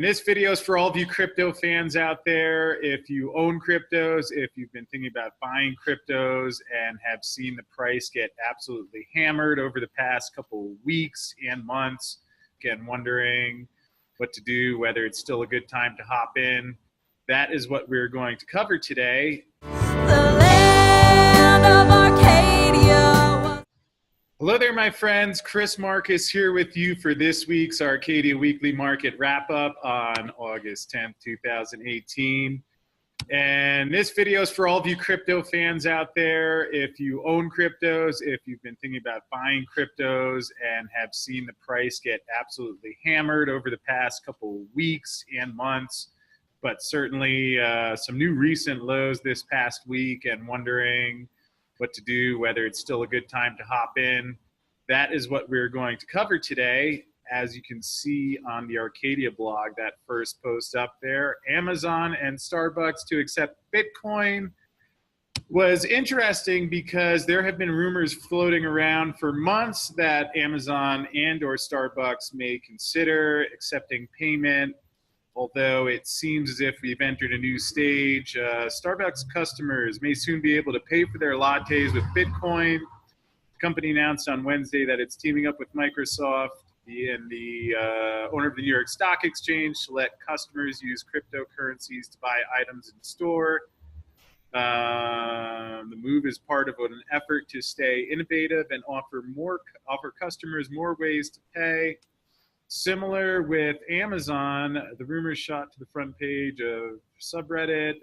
This video is for all of you crypto fans out there. If you own cryptos, if you've been thinking about buying cryptos and have seen the price get absolutely hammered over the past couple of weeks and months, again, wondering what to do, whether it's still a good time to hop in, that is what we're going to cover today. The land of Arcadia. Hello there, my friends. Chris Marcus here with you for this week's Arcadia Weekly Market Wrap-Up on August 10th, 2018. And this video is for all of you crypto fans out there. If you own cryptos, if you've been thinking about buying cryptos and have seen the price get absolutely hammered over the past couple of weeks and months, but certainly some new recent lows this past week and wondering what to do, whether it's still a good time to hop in. That is what we're going to cover today. As you can see on the Arcadia blog, that first post up there, Amazon and Starbucks to accept Bitcoin was interesting because there have been rumors floating around for months that Amazon and or Starbucks may consider accepting payment. Although it seems as if we've entered a new stage, Starbucks customers may soon be able to pay for their lattes with Bitcoin. The company announced on Wednesday that it's teaming up with Microsoft and the owner of the New York Stock Exchange to let customers use cryptocurrencies to buy items in store. The move is part of an effort to stay innovative and offer customers more ways to pay. Similar with Amazon, the rumors shot to the front page of subreddit,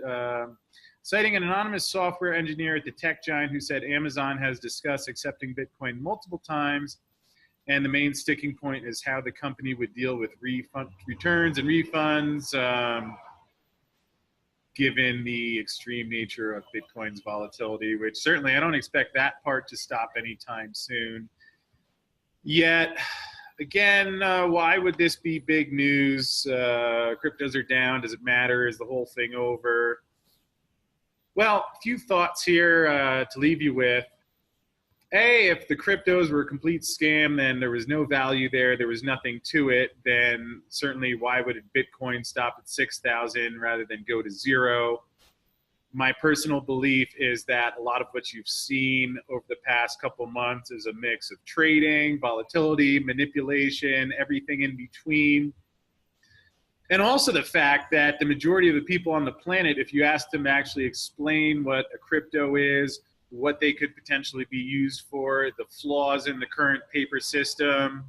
citing an anonymous software engineer at the tech giant who said Amazon has discussed accepting Bitcoin multiple times, and the main sticking point is how the company would deal with returns and refunds, given the extreme nature of Bitcoin's volatility, which certainly I don't expect that part to stop anytime soon. Yet, again, why would this be big news? Cryptos are down. Does it matter? Is the whole thing over? Well, a few thoughts here to leave you with. A, if the cryptos were a complete scam, then there was no value there. There was nothing to it. Then certainly why would Bitcoin stop at 6,000 rather than go to zero? My personal belief is that a lot of what you've seen over the past couple months is a mix of trading, volatility, manipulation, everything in between. And also the fact that the majority of the people on the planet, if you ask them to actually explain what a crypto is, what they could potentially be used for, the flaws in the current paper system,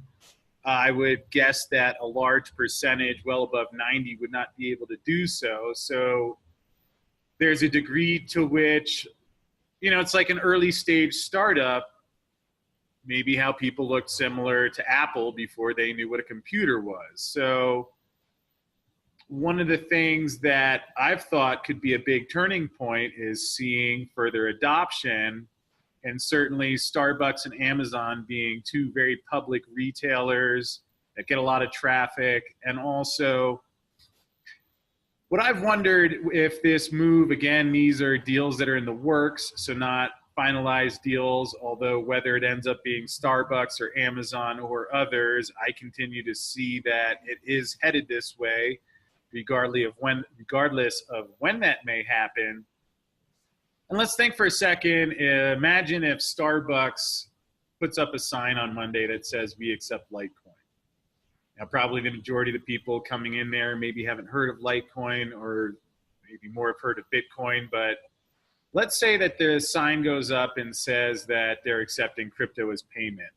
I would guess that a large percentage, well above 90, would not be able to do so. So there's a degree to which, it's like an early stage startup, maybe how people looked similar to Apple before they knew what a computer was. So one of the things that I've thought could be a big turning point is seeing further adoption, and certainly Starbucks and Amazon being two very public retailers that get a lot of traffic. And also, what I've wondered if this move, again, these are deals that are in the works, so not finalized deals, although whether it ends up being Starbucks or Amazon or others, I continue to see that it is headed this way, regardless of when that may happen. And let's think for a second, imagine if Starbucks puts up a sign on Monday that says, "We accept Litecoin." Now, probably the majority of the people coming in there maybe haven't heard of Litecoin, or maybe more have heard of Bitcoin, but let's say that the sign goes up and says that they're accepting crypto as payment.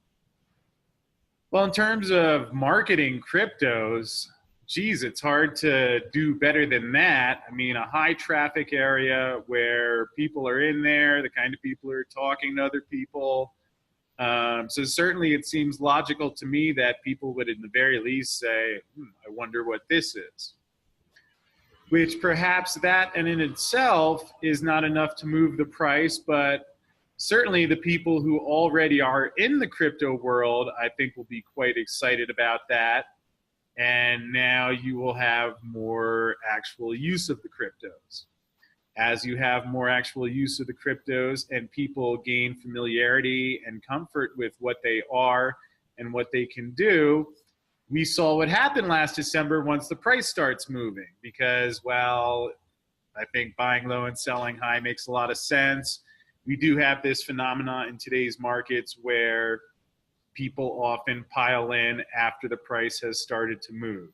Well, in terms of marketing cryptos, geez, it's hard to do better than that. I mean, a high traffic area where people are in there, the kind of people who are talking to other people. So certainly it seems logical to me that people would, in the very least, say, I wonder what this is. Which perhaps that in itself is not enough to move the price, but certainly the people who already are in the crypto world, I think, will be quite excited about that. And now you will have more actual use of the cryptos. As you have more actual use of the cryptos and people gain familiarity and comfort with what they are and what they can do, we saw what happened last December once the price starts moving, because, well, I think buying low and selling high makes a lot of sense. We do have this phenomena in today's markets where people often pile in after the price has started to move.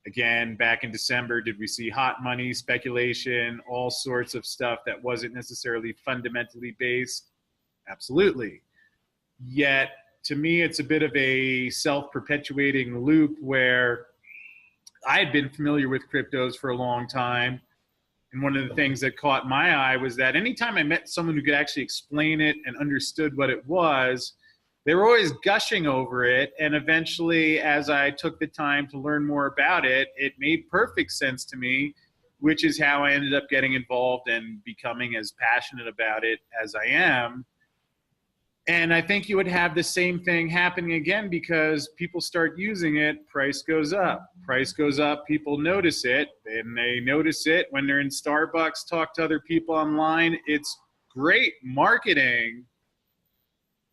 Again, back in December, did we see hot money, speculation, all sorts of stuff that wasn't necessarily fundamentally based? Absolutely. Yet, to me, it's a bit of a self-perpetuating loop where I had been familiar with cryptos for a long time. And one of the things that caught my eye was that anytime I met someone who could actually explain it and understood what it was, they were always gushing over it. And eventually, as I took the time to learn more about it, it made perfect sense to me, which is how I ended up getting involved and becoming as passionate about it as I am. And I think you would have the same thing happening again, because people start using it, price goes up. Price goes up, people notice it, and they notice it when they're in Starbucks, talk to other people online. It's great marketing.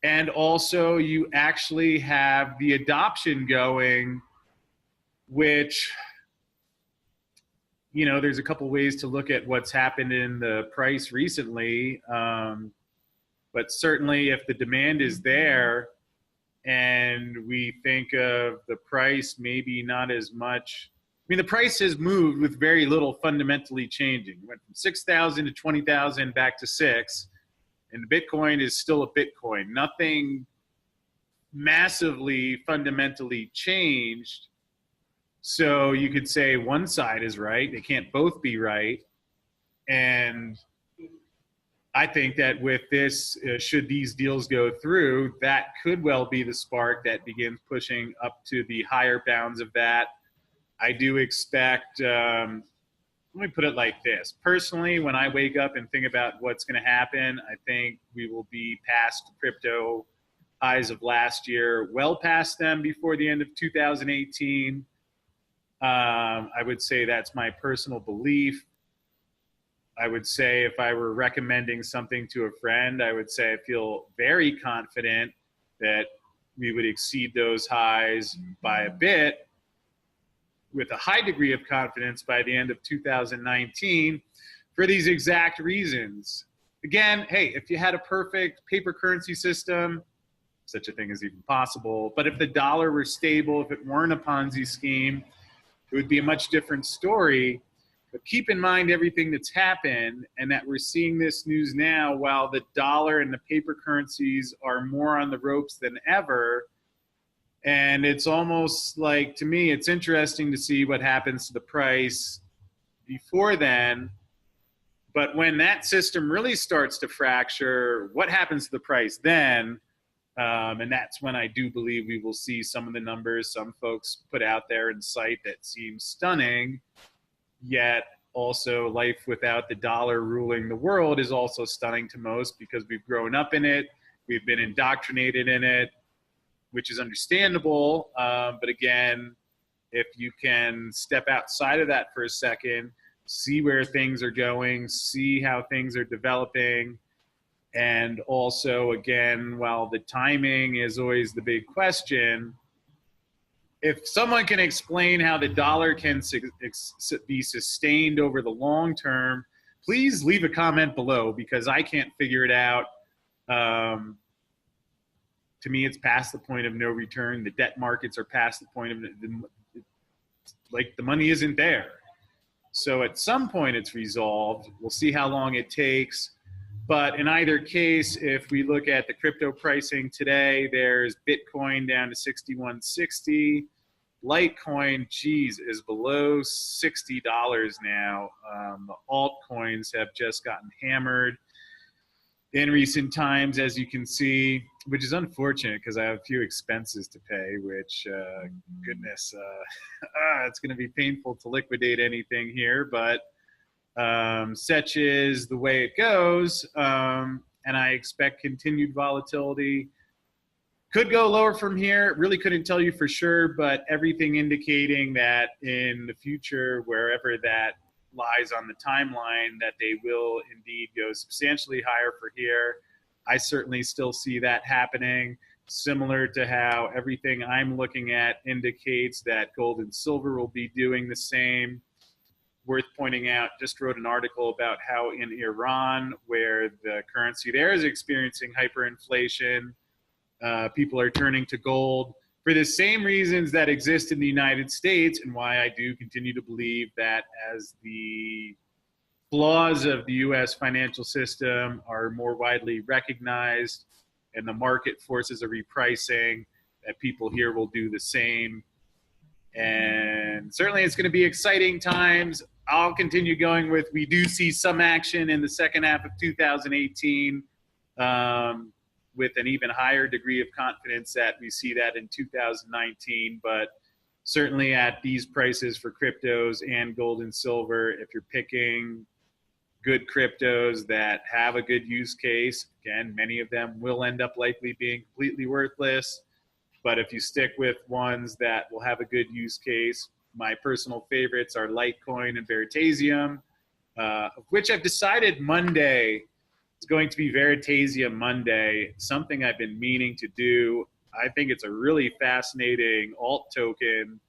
And also you actually have the adoption going, which, you know, there's a couple ways to look at what's happened in the price recently. But certainly if the demand is there and we think of the price maybe not as much, I mean, the price has moved with very little fundamentally changing. It went from 6,000 to 20,000 back to 6, and Bitcoin is still a Bitcoin. Nothing massively fundamentally changed. So you could say one side is right. They can't both be right. And I think that with this, should these deals go through, that could well be the spark that begins pushing up to the higher bounds of that. I do expect, let me put it like this. Personally, when I wake up and think about what's going to happen, I think we will be past crypto highs of last year, well past them before the end of 2018. I would say that's my personal belief. I would say if I were recommending something to a friend, I would say I feel very confident that we would exceed those highs by a bit, with a high degree of confidence by the end of 2019, for these exact reasons. Again, hey, if you had a perfect paper currency system, such a thing is even possible, but if the dollar were stable, if it weren't a Ponzi scheme, it would be a much different story. But keep in mind everything that's happened, and that we're seeing this news now while the dollar and the paper currencies are more on the ropes than ever. And it's almost like, to me, it's interesting to see what happens to the price before then. But when that system really starts to fracture, what happens to the price then? And that's when I do believe we will see some of the numbers some folks put out there in sight that seem stunning. Yet also, life without the dollar ruling the world is also stunning to most, because we've grown up in it, we've been indoctrinated in it, which is understandable. But again, if you can step outside of that for a second, see where things are going, see how things are developing, and also, again, while the timing is always the big question, if someone can explain how the dollar can be sustained over the long term, please leave a comment below, because I can't figure it out. To me, it's past the point of no return. The debt markets are past the point of, like, the money isn't there. So at some point it's resolved. We'll see how long it takes. But in either case, if we look at the crypto pricing today, there's Bitcoin down to 6160. Litecoin, geez, is below $60 now. The altcoins have just gotten hammered in recent times, as you can see, which is unfortunate because I have a few expenses to pay, which, goodness, it's going to be painful to liquidate anything here, but such is the way it goes, and I expect continued volatility. Could go lower from here. Really couldn't tell you for sure, but everything indicating that in the future, wherever that lies on the timeline, that they will indeed go substantially higher for here. I certainly still see that happening. similar to how everything I'm looking at indicates that gold and silver will be doing the same. Worth pointing out, just wrote an article about how in Iran, where the currency there is experiencing hyperinflation, people are turning to gold for the same reasons that exist in the United States, and why I do continue to believe that as the flaws of the U.S. financial system are more widely recognized and the market forces a repricing, that people here will do the same. And certainly it's going to be exciting times. I'll continue going with, we do see some action in the second half of 2018, with an even higher degree of confidence that we see that in 2019. But certainly at these prices for cryptos and gold and silver, if you're picking good cryptos that have a good use case, again, many of them will end up likely being completely worthless. But if you stick with ones that will have a good use case, my personal favorites are Litecoin and Veritasium, of which I've decided Monday is going to be Veritasium Monday, something I've been meaning to do. I think it's a really fascinating alt token.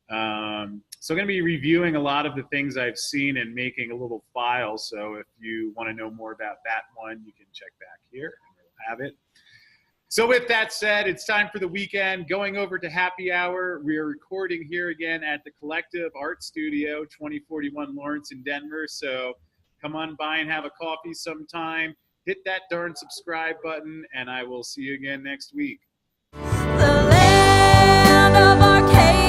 So I'm going to be reviewing a lot of the things I've seen and making a little file. So if you want to know more about that one, you can check back here and we'll have it. So with that said, it's time for the weekend. Going over to happy hour. We are recording here again at the Collective Art Studio, 2041 Lawrence in Denver. So come on by and have a coffee sometime. Hit that darn subscribe button, and I will see you again next week. The land of Arcadia.